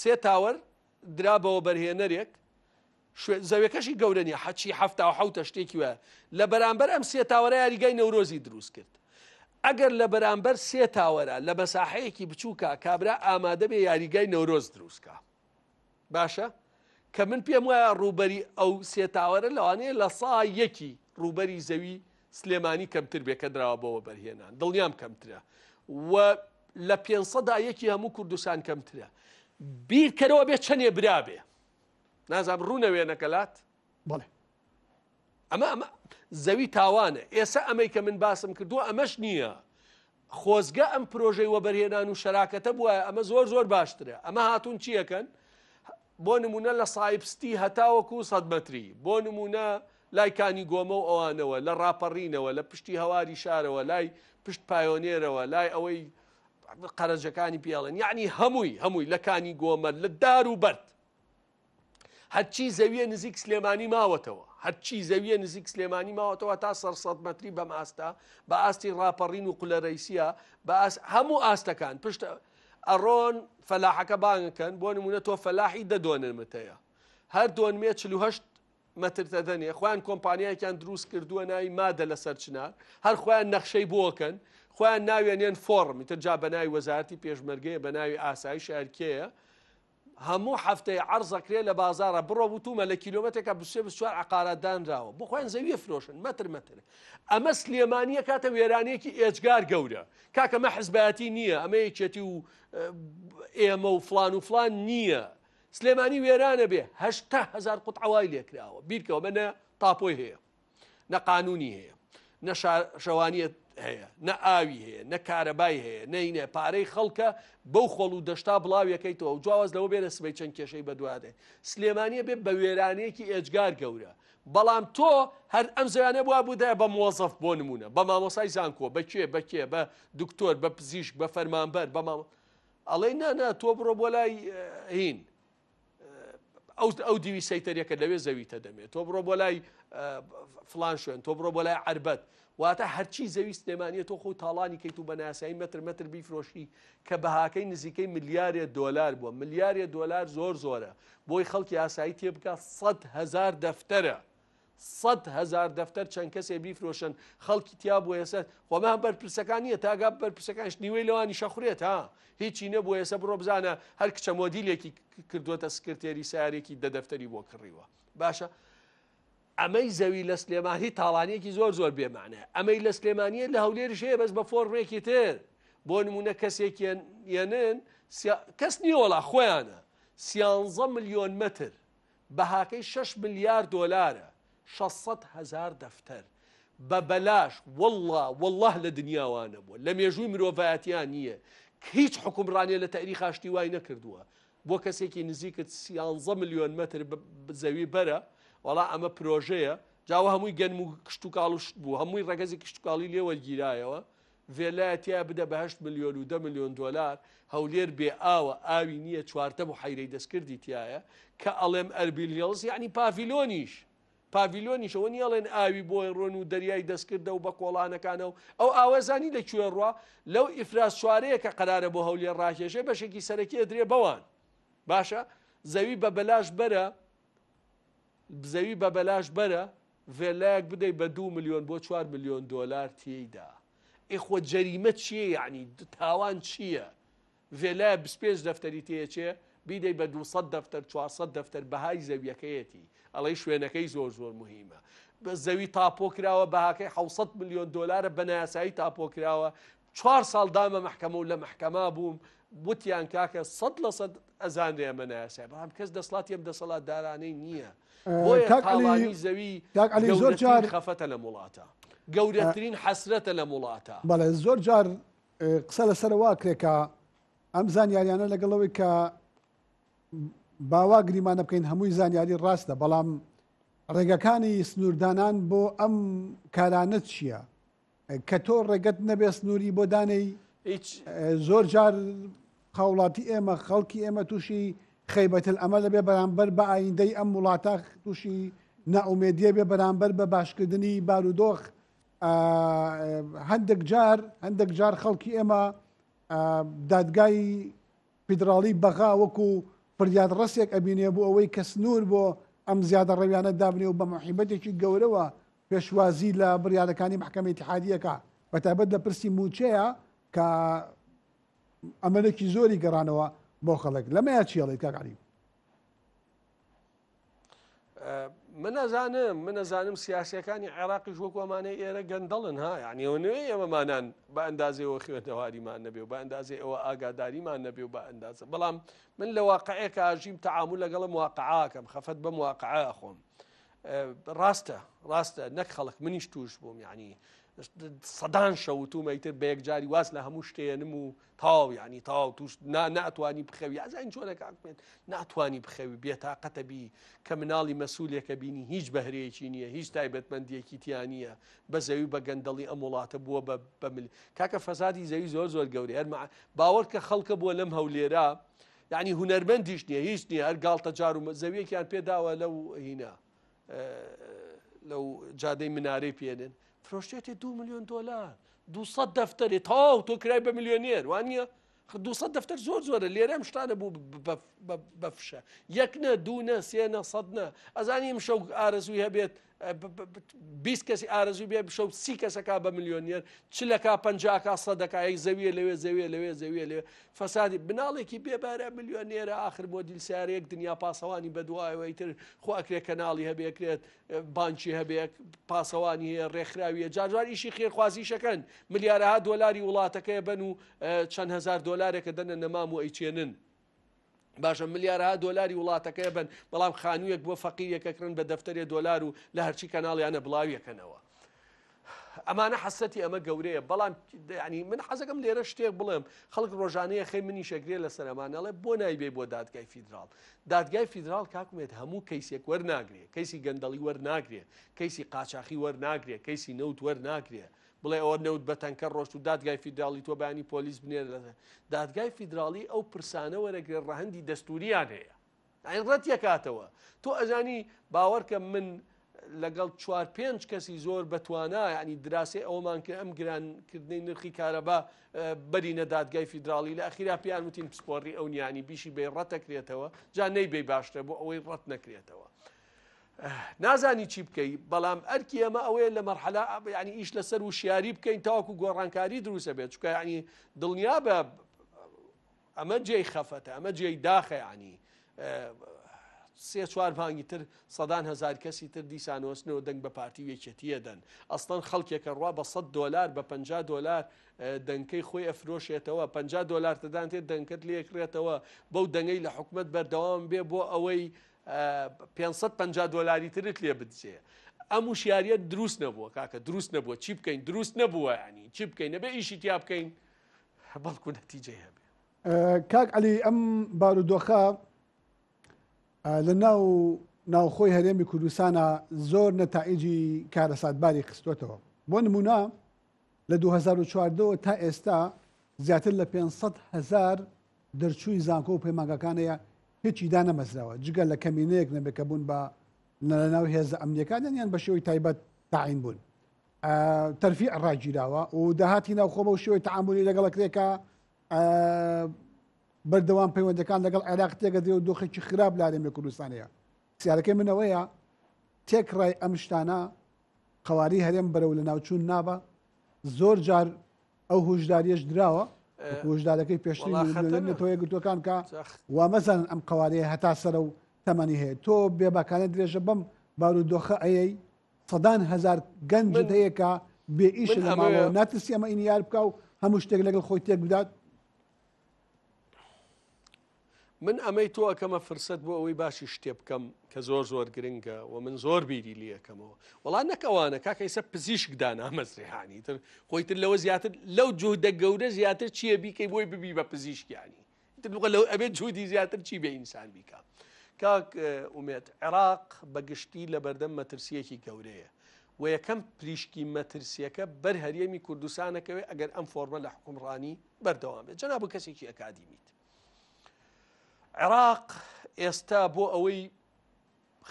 سێ تاوەر درا بەوە بەرهێنەرێک زەویەکەشی گەورە نیە حەچی 7 شتێکی وایە لە بەرامبەر ئەم سێ تاوەرە یاریگای نەورۆزی دروست کرد ئەگەر لە بەرامبەر سێ تاوەرە لە بەساحەیەکی بچووکە کابرا ئامادە بێ یاریگای نەورۆز دروستکە باشە کە من پێم وایە ڕووبەری ئەو سێ تاوەرە لەوانەیە لە سا یەکی ڕووبەری زەوی سلێمانی کەمتر بێ کە دراوە بەوە بەرهێنان دڵنیام کەمترە و لە 500 یەکی هەموو کوردستان کەمترە بیرکەرەوە بێ چەندێ برابێ نازام ڕوونەوێنەکەلات بەڵێ ئەمە زەوی تاوانە ئێستا ئەمەی کە من باسم کردووە ئەمەش نییە خۆزگە ئەم پرۆژەی وەبەرهێنان و شەراکەتە بووە ئەمە زۆر باشترە ئەمە هاتوون چیەکەن بۆ نمونە لە سایبستی هەتاوەکو 100 مەتری بۆ نمونە لای کانی گۆمە و ئەوانەوە لە ڕاپەڕینەوە لە پشتی هەواری شارەوە لای پشت پایۆنێرەوە لای ئەوەی قەرەجەکانی پیاڵێن یعنی هەمووی لە کانی گۆمە لە دار و بەرد هەرچی زەویە نزیک سلێمانی ماوەتەوە هەرچی زەویە نزیک سلێمانی ماوەتەوە تا 100 مەتری بەم ئاستا بە ئاستی ڕاپەڕین و قولەرەیسیە هەموو ئاستەکان پشت ئەڕۆن فەلاحەکە بانگەکەن بۆ نمونە تۆ فەلاحی دۆنمتەیە هەر دۆنمێ 48 مەتر دەدەنێ خۆیان کۆمپانیایەکیان دروست کردووە ناوی مادە لەسەر چنار هەر خۆیان نەخشەی بۆکەن خۆیان ناوێنێن فۆڕم تر جا بە ناوی وەزارەتی پێشمەرگەیە بە ناوی ئاسایش شارکەیە هەموو هەفتەیە عەرزەکرێ لە بازارە بڕۆ بوتومە لە کیلۆمەتێکە 24 عقارات دانراوە بۆ خۆیان زەویە فرۆشن مەتر ئەمە سلێمانیە کاتە وێرانەیەکی ئێجگار گەورە کاکە مە حزبەتی نییە ئەمە یەکێتی و ئێمە و فلان نییە سلێمانی وێرانە بێ 8,000 قوتعوای لێکراوە بیرکەوە بە نە تاپۆی هەیە نە قانونی هەیە نە شەوانیەت هەیە نە ئاوی هەیە نە کارەبای هەیە نەینێ پارەی خەڵکە بەو خۆڵ و دەشتا بڵاویەکەیتەوە و جواز لەوە بێ لە سبەی چەند کێشەی بەدوادێ سلێمانیە بێ بە وێرانەیەکی ئێجگار گەورە بەڵام تۆ هەر ئەم زەویانە بودایە بە مۆزەف بۆ نمونە بە مامۆسای زانکۆ بەکێ بە دکتۆر بە پزیشک بە فەرمانبەر ئەڵێ نە تۆ بڕۆ بۆ لای هین ئەو دیوی سەیتەرێکە لەوێ زەویتە دەمێت تۆ بڕۆ بۆ لای فلان شوێن تۆ بڕۆ بۆ لای عەربەت واتە هەرچی زەوی سلێمانیە تۆ خۆ تاڵانی کەیت و بە ناسایی مەتر بیفرۆشی کە بەهاکەی نزیکەی ملیارێ دۆلار بووە ملیارێ دۆلار زۆرە بۆی خەڵکی ئاسایی تێبکە 100,000 دەفتەرە 100,000 دەفتەر چەند کەسێ بیفرۆشن خەڵکی تیا بوو ێستا خۆمە بەرپرسەکانیە تاگا بەرپرسەکانش نیوەی لەوانی شەخورێت ها هیچی نەبوو ێستا بڕۆ بزانە هەر کچە مۆدیلێکی کردووەتە سکرتێری سیارێکی دەفتەری بۆ کڕیوە باشە ئەمەی زەوی لە سلێمانی تاڵانیەکی زۆر بێمانەیە ئەمەی لە سلێمانیە لە هەولێرش هەیە بەس بە فۆڕمێکی تر بۆ نمونە کەسێکیانن کەس نیوەڵا خۆیانە 13 ملیۆن مەتر بەهاکەی 6 ملیار دۆلارە 600,000 دەفتەر بە بەلاش والله لە دنیاوانە بووە لە مێژووی مرۆڤایەتیان نییە هیچ حکومڕانیە لە تاریخا شتی وای نەکردووە بۆ کەسێکی نزیکت 13 ملیۆن مەتر زەوی بەرە وەڵا ئەمە پرۆژەیە جاوە هەمووی گەنم و کشت و کاڵشت بوو هەمووی ڕەگەزی کشت و کاڵی لێوەرگیرایەوە ڤێلایەتیا بدە بە 8 ملیۆن و 10 ملیۆن دۆلار هەولێر بێ ئاوە ئاوی نییە چوارتە بۆ حەیرەی دەستکردی تایە کە ئەڵێم ئەربیلیڵز یعنی پاڤیلۆنیشەوە نیەڵێن ئاوی بۆی ڕۆن و دەریای دەستکردە و بە کۆڵانەکانە و ئەو ئاوەزانی لەکوێ ڕوا لەو ئیفراسچوارەیە کە قەرارە بۆ هەولێر ڕاکێشێ بەشێکی سەرەکی ئەدرێ بەوان باشە زەوی بە بەلاش بەرە ڤێلایەک بدەی بە 2 ملیۆن بۆ 4 ملیۆن دۆلار تێیدا ئێخۆ جەریمە چییە یعنی تاوان چییە ڤێلایە 25 دەفتەری تێچێ بیدەی بە 200 دەفتەر 400 دەفتەر بەهای زەویەکەیەتی ئەڵەی شوێنەکەی زۆر مهمە زەوی تاپۆ کراوە بەهاکەی 700 ملیۆن دۆلارە بە نایاسایی تاپۆ کراوە 4 ساڵ دامە مەحکەمە و لە مەحکەما بووم وتیان کاکە 100% ئەزانرێ ئەمە نایاسای بەڵام کەس دەسڵاتی ئەم دەسەڵاتدارانەی نییە. بۆیە تاڵانی زەوی زۆر جار خەفەتە لە وڵاتە، گەورەترین حەسرەتە لە وڵاتە. بەڵێ زۆر جار قسە لەسەر واکرێکە ئەم زانیاریانە لەگەڵەوەی کە باوا گریمانە بکەین هەمووی زانیاری ڕاستە، بەڵام ڕێگەکانی سنووردانان بۆ ئەم کارانە چییە؟ کە تۆ ڕێگەت نەبێ سنووری بۆ دانەی زۆر جار قاوڵاتی ئێمە خەڵکی ئێمە تووشی خەیبەتل ئەمە لەبێ بەرامبەر بە ئایندەی ئەم وڵاتە تووشی نائومێدیە بێ بەرامبەر بە باشکردنی بارودۆخ. هەندێک جار خەڵکی ئێمە دادگای فیدراڵی بەغا وەکو فریاد ڕستێک ئەبینێ بۆ ئەوەی کە سنوور بۆ ئەم زیادە ڕەویانە دابنێ و بە محیبەتێکی گەورەوە پێشوازی لە بڕیارەکانی محکەمەی اتحادیەکە بەتایبەت لە پرسی موچەیە کە ئەمەلێکی زۆری گەڕانەوە بۆ خەڵک. لەمەیە چیڵێت کاکعەلی؟ من نەزانم سیاسەکانی عێراقیش وەکو ئەمانەی ئێرە گەندەڵن ها، یعنی ئەوەیە ئێمەمانان بە ئەندازەوە خوێندەواریمان نەبێ و بە ئەندازێ ئەوە ئاگاداریمان نەبێ و بە ئەندازە، بەڵام من لە واقعەیەکە ئاژیم تەعامل لەگەڵم واقعاکەم، خەفەت بەم واقعە خۆم. ڕاستە نەک خەڵک منیش توش بووم، یعنی سەدان شەوتومە ئیتر بە یەکجاری واز لە هەموو شتێنم و تاو یعنی تاو توش ناتوانی بخەوی ئازین چۆنە کاکمێن ناتوانی بخەوی بێتاقەتە بی کە مناڵی مەسئولێکە بینی هیچ بەهرەیەکی نییە، هیچ تایبەتمەندیەکی تیان نییە، بە زەوی بە گەندەڵی ئەم وڵاتە بووە بە کاکە فەسادی زەوی زۆر گەورەیە باوەڕ کە خەڵکە بووە لەم هەولێرە، یعنی هونەرمەندیش نییە هیچ نییە، هەر گاڵتە جار و زەویەکیان پێداوە لەو هینە لەو جادەی منارەی پێێنن فرۆشتێتی $2 ملیۆن 200 دەفتەری تاو تۆ کرای بە میلیۆنێر وانە 200 دەفتەر زۆرە لێرەم شتانە بوو بەفشە یەک نە دوو نە سێ نە سەد نە ئەزانیم شەو ئارەزووی هەبێت 20 کەسی ئارەزوی بێ شەو 30 کەسەکە بە میلیۆنێر چلەکە 50 سەدەکە زەویە لەوێ فەسادی بناڵێکی بێبارە میلیۆنێرە آخر مۆدیل سیارەیەک دنیا پاسەوانی بەدوایەوە ئیتر خواکرێ کەناڵی هەبێکرێت بانکی هەبێت پاسەوانی هەیە ڕێکخراویە جارجار ئیشی خێرخوازی شەکەن ملیارەها دۆلاری وڵاتەکەی بن و چەند هەزار دۆلارێکە دەنە نەمام و ئەیچێنن باشە ملیارها دۆلاری وڵاتەکەی بن بەڵام خانوویەک بۆ فەقیرێکەکردن بە دەفتەرێ دۆلار و لە هەرچی کەناڵیانە بڵاویەکەنەوە ئەمانە حەسەتی ئەمە گەورەیە بەڵام ینی من حەزەکەم لێرە شتێک بڵێم خەڵک ڕۆژانەیە خەی منی شەگرێ لە سەرمانەڵێ بۆ نایبێ بۆ دادگای فیدراڵ دادگای فیدراڵ کاکومێت هەموو کەیسێک وەرناگرێ کەیسی گەندەڵی وەرناگرێ کەیسی قاچاقی وەرناگرێ کەیسی نەوت وەرناگرێ بڵێ ئەوە نەوت بە تەنکە ڕۆشت و دادگای فیدراڵی تۆ بەیانی پۆلیس بنێر لە دادگای فیدراڵی ئەو پرسانە وەرەگرێ ڕەهەندی دەستوریان هەیە ئەین ڕەت یەکاتەوە تۆ ئەزانی باوەڕکە من لەگەڵ 4-5 کەسی زۆر بەتوانە ینی دراسی ئەومان کە ئەم گرانکردنی نرخی کارەبا بەرینە دادگای فیدراڵی لە ئەخیرا پیان وتین پسپۆڕی ئەو نیانی بیشی بێ ڕەتەکرێتەوە جا نەیبێ باشترە بۆ ئەوەی ڕەت نەکرێتەوە نازانی چی بکەی بەڵام ئەرکی ئەمە ئەوەیە لە مەرحەلا ینی ئیش لەسەر وشیاری بکەین تاوەکو گۆڕانکاری دروستە بێت چکە ینی دڵنیا بە ئەمە جێی خەفەتە ئەمە جێی داخە ینی 3-4 مانگی تر سەدان هەزار کەسی تر دیسانۆستنەوە دەنگ بە پارتی وێکێتیە دەن ئەستان خەڵکێکە ڕوا بە $100 بە $50 دەنگەی خۆی ئەفرۆشێتەوە $50 تدان تێ دەنگەت لێکرێتەوە بەو دەنگەی لە حکومت بەردەوام بێ بۆ ئەوەی $550 ترت لێ بدجێ ئەم وشیاریە دروست نەبووە کاکە دروست نەبووە چی بکەین دروست نەبووە ینی چی بکەین نەبێ ئیشی تیا بکەین بەڵکو نەتیجەی هەبێ کاک عەلی ئەم بارودۆخە لە ناوخۆی هەرێمی کوردستانە زۆر نەتائیجی کارەساتباری خستوێتەوە بۆ نمونە لە 2014 تا ئێستا زیاتر لە 500,000 دەرچووی زانکۆ و پەیمانگەکانەیە هیچی دانەمەزراوە جگە لە کەمینەیەک نەبێکە بوون بە لەناو هێزە ئەمنیەکان یان بە شێوەی تایبەت تاعین بوون تەرفیع ڕاگیراوە و داهاتی ناوخۆ بە شێوەی تەعاملی لەگەڵەکرێکە بەردەوام پەیوەندەکان لەگەڵ عێراق تێگەدرێ و دۆخێکی خراپ لە هەرێمی کوردستانەیە سیارەکەی منەوەیە تێکڕای ئەم شتانە قەواری هەرێم بەرەو لە ناوچوون نابە زۆر جار ئەو هۆشداریەش دراوە هۆشدارەکەی پێشترێتەوەی گرتوەکان کە وامەزانن ئەم قەوارەیە هەتا سەرە و تەمەنی هەیە تۆ بێباکانە درێژە بەم بارودۆخە ئەیەی سەدان هەزار گەنجت هەیە کە بێ ئیش لە ماوەوە ناترسی ئەمە ئینیار بکە و هەموو شتێک لەگەڵ خۆی تێک بدات من ئەمەی تۆ ئەەکەمە فرسەت بۆ ئەوەی باشی شتێ بکەم کە زۆر گرنگە و من زۆر بیری لیەکەمەوە وەڵام نەکەوانە کاکەیسە پزیشکدا نامەزرێهانی تر خۆیتر لەوە زیاتر لەو جوودە گەورە زیاتر چییە بیکەی بۆی ببی بە پزیشکیانی لەو ئەبێت جوودی زیاتر چی بێ ئینسان بیکە کاک ئومێت عێراق بەگشتی لە بەردەم مەترسیەکی گەورەیە و یەکەم پریشکی مەترسیەکە بەر هەرێمی کوردستانەکەوێ ئەگەر ئەم فۆرمە لە حکومڕانی بەردەوام بێت جەنابوو کەسێکی ئەکادیمیت عێراق ئێستا بۆ ئەوەی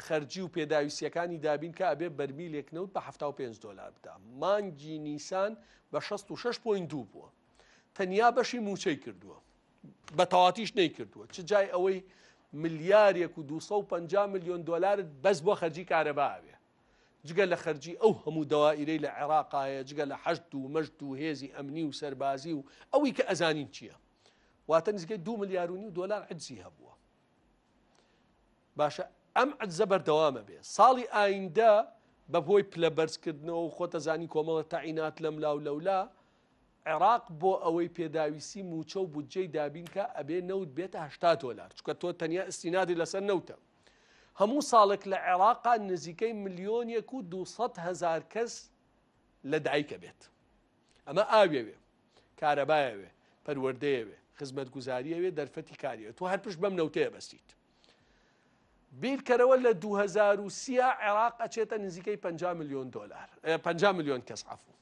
خەرجی و پێداویستیەکانی دابین کە ئەبێ بەرمیلێک نەوت بە 75 دلار بدا مانگی نیسان بە 66.2 بووە تەنیا بەشی موچەی کردووە بە تەواتیش نەیکردووە چ جای ئەوەی ملیارێک و 250 میلیۆن دلار بەس بۆ خەرجی کارەباوێ جگە لە خەرجی ئەو هەموو دەوائیرەی لە عێراقایە جگە لە حەشت و مەشت و هێزی ئەمنی و سەربازی و ئەوەی کە ئەزانین چییە واتە نزیکەی 2 ملیار و نیو دلار عجزی هەبووە باشە ئەم عجزە بەردەوامە بێ ساڵی ئایندە بە بۆی پلەبەرزکردنەوە و خۆتەزانی کۆمەڵە تەعینات لەم لاو لەولا عێراق بۆ ئەوەی پێداویستی موچە و بودجەی دابین کە ئەبێ نەوت بێتە 80 دلار چکە تۆ تەنیا ئستینادی لەسەر نەوتە هەموو ساڵێک لە عێراقا نزیکەی 1,200,000 کەس لە دایکە بێت ئەمە ئاوێوێ کارەبایەوێ پەروەردەیەوێ خزمەتگوزاریەوێ دەرفەتی کاریەوە تۆ هەر پشت بەم نەوتەیە بەستیت بیرکەرەوە لە 2030 عێراق ئەچێتە نزیکەی 50 میلیۆن دلار 50 میلیۆن کەس عەفو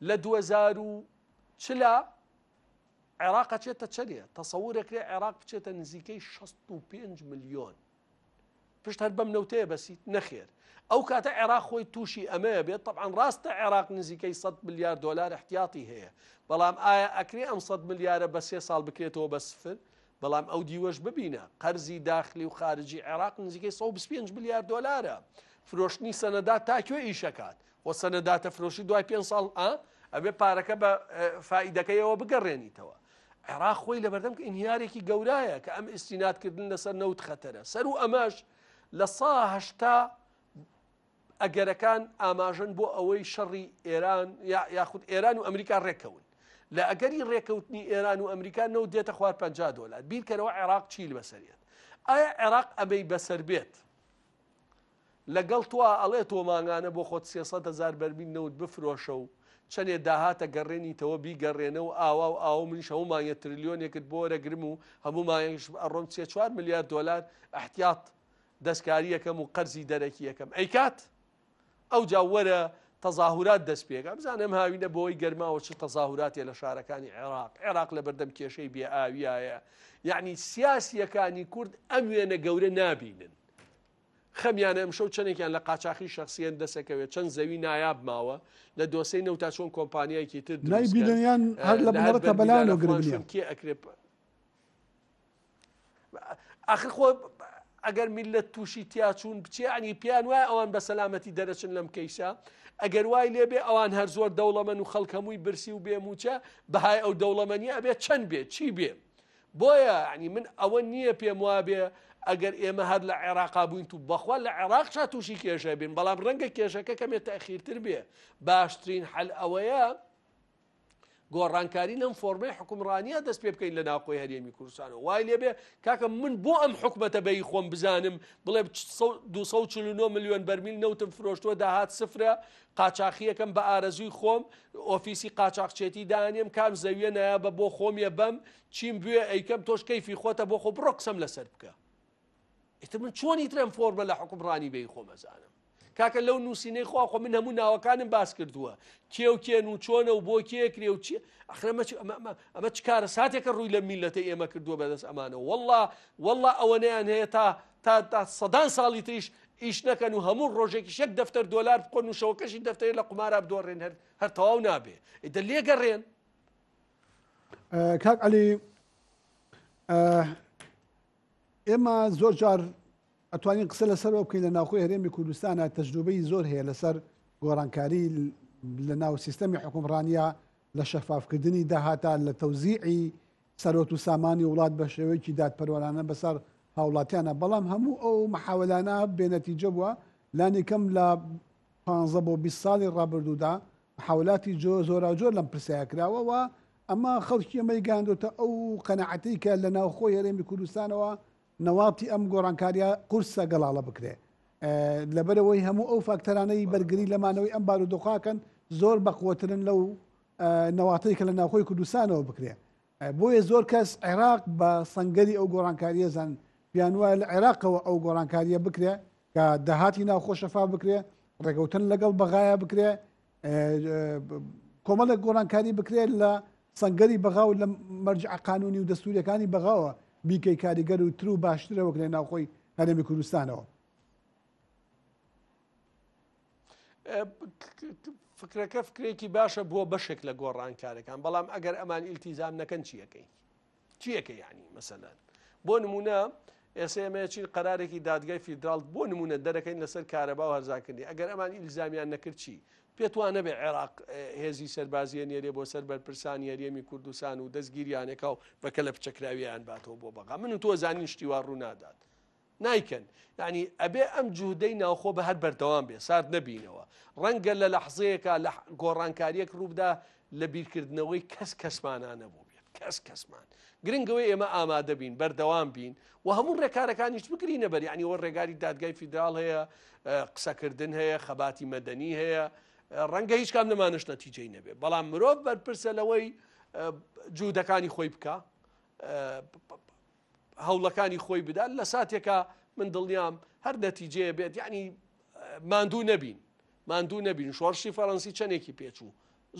لە 2040 عێراق ئەچێتە چەندە تەسەوورێکرێ عێراق بچێتە نزیکەی 65 میلیۆن پشت هەر بەم نەوتەیە بەسیت نەخێر ئەو کاتە عێراق خۆی تووشی ئەمەیە بێت طبعاً ڕاستە عێراق نزیکەی 100 ملیار دلار احتیاطی هەیە بەڵام ئایا ئەکرێ ئەم 100 ملیارە بە 3 ساڵ بکرێتەوە بە سفر بەڵام ئەو دیوەش ببینە قەرزی داخلی و خارجی عێراق نزیکەی 125 ملیار دلارە فرۆشتنی سەنەدات تاکوێ ئیشەکات و سەنەداتە فرۆشی دوای 5 ساڵ ئەبێ پارەکە بە فائیدەکەیەوە بگەڕێنیتەوە عێراق خۆی لەبەردەم کە ئینهیارێکی گەورایە کە ئەم ئیسینادکردن لەسەر نەوت خەتەرە سەر و ئەمەش لە 180 ئەگەرەکان ئاماژن بۆ ئەوەی شەڕی ئێران یاخود ئێران و ئەمریکا ڕێکەون لە ئەگەری ڕێکەوتنی ئێران و ئەمریکا نەوت دێتە خوار 50 دلار بیرکەرەوە عێراق چیل بەسەرێت ئایا عێراق ئەمەی بەسەر بێت لەگەڵ تۆ ئەڵێ تۆ ماگانە بۆ خۆت 300,000 بەرمیل نەوت بفرۆشە و چەندێ داهاتە گەڕێنیتەوە بیگەڕێنە و ئاوا و ئاو منیش هەمومانە تریلیۆنێکت بۆ وەرەگرم و هەمومانش ئەڕۆم 4 ملیار دلار احتیاط دەستکاری یەکەم و قەرزی دەرەکی یەکەم ئەی کات ئەو جا وەرە تەظاهورات دەست پێکە بزانم هاوینە بۆی گەرماوە چ تەظاهوراتێ لە شارەکانی عێراق لە بەردەم کێشەی بێ ئاویایە یعنی سیاسیەکانی کورد ئەم وێنە گەورە نابینن خەمیانە ئەمشەو چەندێکیان لە قاچاقی شخصیان دەسەکەوێت چەند زەوی نایاب ماوە لە دۆسەی نەوتا چۆن کۆمپانیایەکی تر نایبینیان هەر لە بنەڕەتە بەلان و گرنگیان کێ ئەکرێ ئاخر خۆ ئەگەر میلەت تووشی تیاچوون بچێ عنی پیان وایە ئەوان بە سەلامەتی دەرەچن لەم کەیسە ئەگەر وای لێبێ ئەوان هەر زۆر دەوڵەمەن و خەڵکەمووی برسی و بێموچە بەهای ئەو دەوڵەمەنی ئەبێ چەند بێت چی بێ بۆیە عنی من ئەوە نییە پێم وابێ ئەگەر ئێمە هەر لە عێراقا بووین و بەخوا لە عێراق چا تووشی کێشە بین بەڵام ڕەنگە کێشەکە کەمێت تەخیرتر بێ باشترین حەل ئەوەیە گۆڕانکاری لەم فۆرمەی حکومڕانیە دەست پێ بکەین لە ناوخۆی هەرێمی کوردستانەوە وای لێبێ کاکە من بۆ ئەم حکومەتە بەی خۆم بزانم بڵێ 249 میلیۆن بەرمیل نەوتم فرۆشتووە داهات سفرە قاچاقیەکەم بە ئارەزووی خۆم ئۆفیسی قاچاقچێتی دانێم کام زەویە نایابە بۆ خۆمیە بەم چیم بوێ ئەیکەم تۆش کەیفی خۆتە بۆ خۆ بڕۆ قسەم لەسەر بکە ئیتر من چۆنی ترم فۆرمە لە حکومڕانی بەی خۆم ئەزانم کاکە لەو نووسینەی خۆ من هەموو ناوەکانم باس کردووە کێ و کێن و چۆنە و بۆ کێکرێ و چی ئەمە چ کارە ساتێکە ڕووی لە میلەتە ئێمە کردووە بەدەست ئەمانەوە والله ئەوەنەیان هەیە تا سەدان ساڵی تریش ئیش نەکەن و هەموو ڕۆژێکی 1 دەفتەر دۆلار بقۆن و شەوەکەشی دەفتەری لە قومارە بدۆڕێن هەر تەواو نابێ ئیتر لێگەڕێن کاک عەلی ئێمە زۆر جار ئەتوانین قسە لەسەرەوە بکەین لە ناوخۆی هەرێمی کوردستانە تەجروبەی زۆر هەیە لەسەر گۆڕانکاری لە ناو سیستەمی حکومڕانیە لە شەفافکردنی داهاتە لە تەوزیعی سەرۆت و سامانی وڵات بە شێوەیەکی دادپەروەرانە بەسەر هاوڵاتیانە بەڵام هەموو ئەو محاولانە بێنەتیجە بووە لانی کەم لە 15 بۆ 20 ساڵی ڕابردوودا محاولاتی زۆرا جۆر لەم پرسیاکراوەوە ئەمە خەڵکی ئەمەی گاندۆتە ئەو قەنەعەتەی کە لە ناوخۆی هەرێمی کوردستانەوە نەواتی ئەم گۆڕانکاریە قورسە گەڵاڵە بکرێ لەبەرەوەی هەموو ئەو فاکتەرانەی بەرگری لەمانەوەی ئەم بارودۆخاکەن زۆر بەقوترن لەو نەواتەی کە لە ناوخۆی کوردستانەوە بکرێ بۆیە زۆر کەس عێراق بە سەنگەری ئەو گۆڕانکاریە زان پیان وایە لە عێراقەوە ئەو گۆڕانکاریە بکرێ کە داهاتی ناوخۆ شەفا بکرێ ڕێگەوتن لەگەڵ بەغایە بکرێ کۆمەڵێک گۆڕانکاری بکرێت لە سەنگەری بەغا و لە مەرجع قانونی و دەستوریەکانی بەغاوە بیکەی کاریگەر و تر و باشترە وەک لە ناوخۆی هەرێمی کوردستانەوە. فکرەکە فکرێکی باشە بۆ بەشێک لە گۆڕانکارەکان بەڵام ئەگەر ئەمان ئیلتیزام نەکەن چیەکەی ینی مەسەلەن بۆ نمونە ئێسێمەیەچین قەرارێکی دادگای فیدراڵ بۆ نمونە دەرەکەین لەسەر کارەبا و هەرزاکردنی ئەگەر ئەمان ئیلزامیان نەکرد چی پێتوانە بێ عێراق هێزی سەربازیە نێرێ بۆ سەر بەرپرسانی هەرێمی کوردستان و دەستگیریانێکا و بەکە لە پچەکراویان باتەوە بۆ بەغا من و تۆ زانین شتیوان ڕوو نادات نایکەن یعنی ئەبێ ئەم جوودەی ناوخۆ بە هەر بەردەوام بێ سارد نەبینەوە ڕەنگە لە لەحزەیەکە لە گۆڕانکاریەک ڕووبدا لە بیرکردنەوەی کەسمانانە بوو بێت کەسمان گرنگەوەی ئێمە ئامادە بین بەردەوام بین و هەموو ڕێکارەکانیش بگرینە بەر یعنی وە ڕێگاری دادگای فیدراڵ هەیە قسەکردن هەیە خەباتی مەدەنی هەیە ڕەنگە هیچ کام لەمانش نەتیجەی نەبێ بەڵام مرۆڤ بەرپرسە لەوەی جوودەکانی خۆی بکە هەوڵەکانی خۆی بدات لە ساتێکە من دڵنیام هەر نەتیجەیە بێت یعنی ماندوو نەبین شۆڕشی فەڕەنسی چەندێکی پێچوو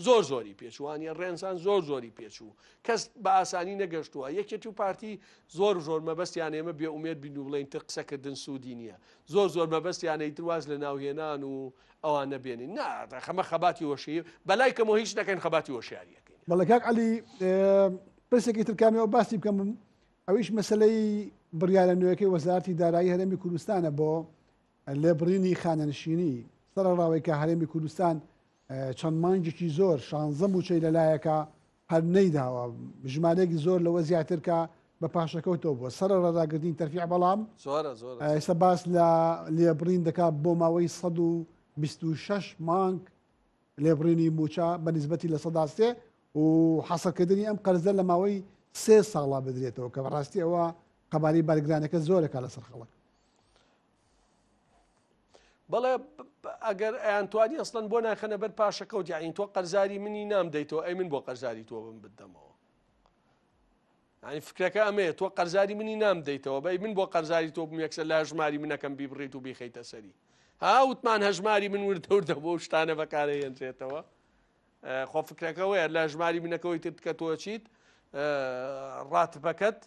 زۆری پێچوانی ڕێنسان زۆری پێچوو کەس بە ئاسانی نەگەشتووە یەکێتی و پارتی زۆر مەبەستیان ئێمە بێ ئومێد بین و بڵێن تر قسەکردن سوودی نییە زۆر مەبەستیانەی درواز لە ناوهێنان و ئەوان نەبێنین خەمە خەباتی وەشی بەلای کەمەوە هیچ نەکەین خەباتی وەشیاریەکەین بەڵێ کاک عەلی پرسێکی ترکامیەوە باسی بکەم ئەویش مەسلەی بڕیارە نوێیەکەی وەزارەتی دارایی هەرێمی کوردستانە بۆ لێبڕینی خانەنشینی سەرڕاوی کە هەرێمی کوردستان چەند مانگێکی زۆر 16 موچەی لەلایەکە هەر نەیداوە ژمارەیەکی زۆر لەوە زیاترکە بە پاشەکەوتەوە بووە سەر ڕێڕاگرتنی تەرفیع بەڵام ئێستا باس لە لێبڕین دەکات بۆ ماوەی 126 مانگ لێبڕینی موچە بە نسبەتی لە 100 و حەسەکردنی ئەم قەرزە لە ماوەی 3 ساڵا بدرێتەوە کە بەڕاستی ئەوە قەباری بارگرانەکە زۆرەکە لەسەر خەڵک بەڵێ ئەگەر ئەیانتوانی ئەسڵەن بۆ ناخەنە بەر پاشەکەوت یعنی تۆ قەرزاری منی نامدەیتەوە ئەی من بۆ قەرزاری تۆ بم بدەمەوە ینی فکرەکە ئەمەیە تۆ قەرزاری منی نامدەیتەوە بەی من بۆ قەرزاری تۆ بم یەکسەر لە هەژماری منەکەم بیبڕیت و بیخەیتە سەری هاوتمان هەژماری من وردەوردە بۆ شتانە بەکارهێنرێتەوە خۆ فکرەکەوەیە لە ژماری منەکەەوەی تر کە تۆ چیت ڕاتبەکەت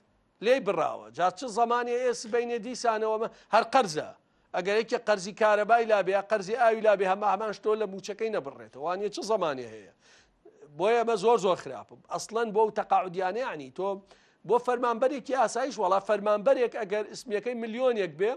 لێی بڕاوە جا چ زمانی ئێس بینێ دیسانەوە هەر قەرزە ئەگەر یەکێ قەرزی کارەبای لابێ قەرزی ئاوی لابێ هەمان شتۆ لە موچەکەی نەبڕێتەوە وانە چ زمانی هەیە بۆیە ئەمە زۆر خراپم ئەسڵەن بۆ تەقاعودیانە ینی تۆ بۆ فەرمانبەرێکی ئاسایش وڵا فەرمانبەرێک ئەگەر اسمیەکەی ملیۆنێک بێ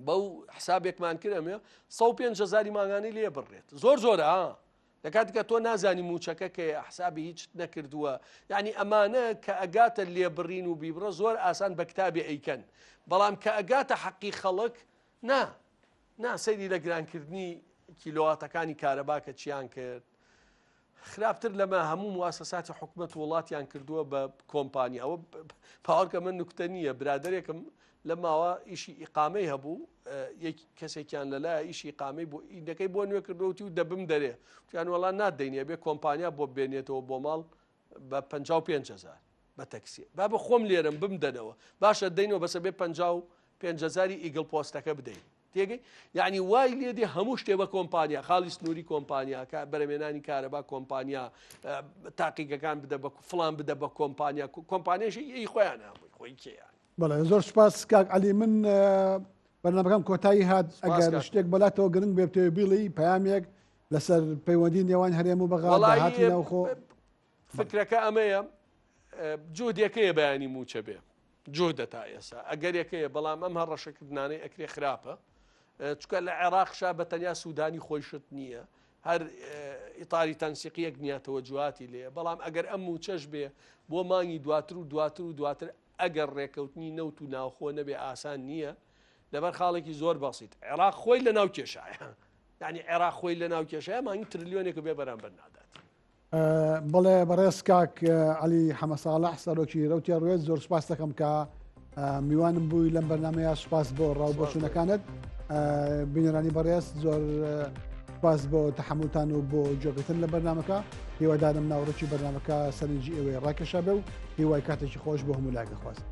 بەو حسابێکمان کردەمێ 150,000 ماگانی لێ بڕێت زۆرە لە کاتێککە تۆ نازانی موچەکە کە حسابی هیچ نەکردووە یعنی ئەمانە کە ئەگاتە لێبڕین و بیبڕە زۆر ئاسان بە کتابی ئەیکەن بەڵام کە ئەگاتە حەقی خەڵک سەیری لە گرانکردنی کیلۆواتەکانی کارەباکە چیان کرد خراپتر لەمە هەموو مواسەساتی حکومەت وڵاتیان کردووە بە کۆمپانیا ئەوە پاوەڕکە من نوکتە نییە برادێکم لە ماوە ئیشی ئیقامەی هەبوو یەک کەسێکیان لەلایە ئیشی ئیقامەی بۆ ئیدەکەی بۆ نوێ کردوەوتی و دەبم دەرێ یان وەڵان نادەینێ بێ کۆمپانیا بۆ بێنێتەوە بۆ ماڵ بە 55,000 بە تەکسی با بە خۆم لێرم بمدەنەوە باشە دەینەوە بەسە بێ 55,000 ئیگڵ پۆستەکە بدەین تێگەی یعنی وای لێدێ هەموو شتێ بە کۆمپانیا خاڵی سنووری کۆمپانیا بەرەمێنانی کارەبا کۆمپانیا تاقیگەکان بدە بە فڵان بدە بە کۆمپانیا کۆمپانیاشی ئەی خۆیان نابووی خۆی کێیان بەڵێ زۆر سپاس کاک عەلی من بەرنامەکەم کۆتایی هات ئەگەر شتێک بەلاتەوە گرنگ بێ بتەوێ بیڵی پەیامێک لەسەر پەیوەندی نێوان هەرێم و بەغا داهاتی ناوخۆ فکرەکە ئەمەیە جوودەکەیە بەیانی موچە بێ جوودە تا ئێستا ئەگەر یەکەیە بەڵام ئەم هەر ڕەشەکردانەی ئەکرێ خراپە چکە لە عێراقشا بە تەنیا سوودانی خۆیشت نییە هەر ئیتاری تەنسیقیەک نیاتەوە جوواتی لێ بەڵام ئەگەر ئەم موچەش بێ بۆ مانگی دواتر ئەگەر ڕێکەوتنی نەوت و ناوخۆ نەبێ ئاسان نییە لەبەر خاڵێکی زۆر بەسیط عێراق خۆی لە ناو کێشایە یعنی عێراق خۆی لە ناو کێشایە مانگی تریلیۆنێک بێ بەرامبەر نادات بەڵێ بەڕێز کاک علی حەمەساڵح سەرۆکی ڕوتیا ڕوێت زۆر سپاس دەکەم کە میوانم بووی لەم بەرنمەیە سوپاس بۆ ڕاوبۆچوونەکانت بینەرانی بەڕێز زۆر سپاس بۆ تەحملتان و بۆ جۆگرتن لە بەرنمەکە هیوادارم ناوڕێکی بەرنمەکە سەرنجی ئێوەی ڕاکێشە بێ و هیوای کاتێکی خۆش بۆ هەموو لاگە خواست.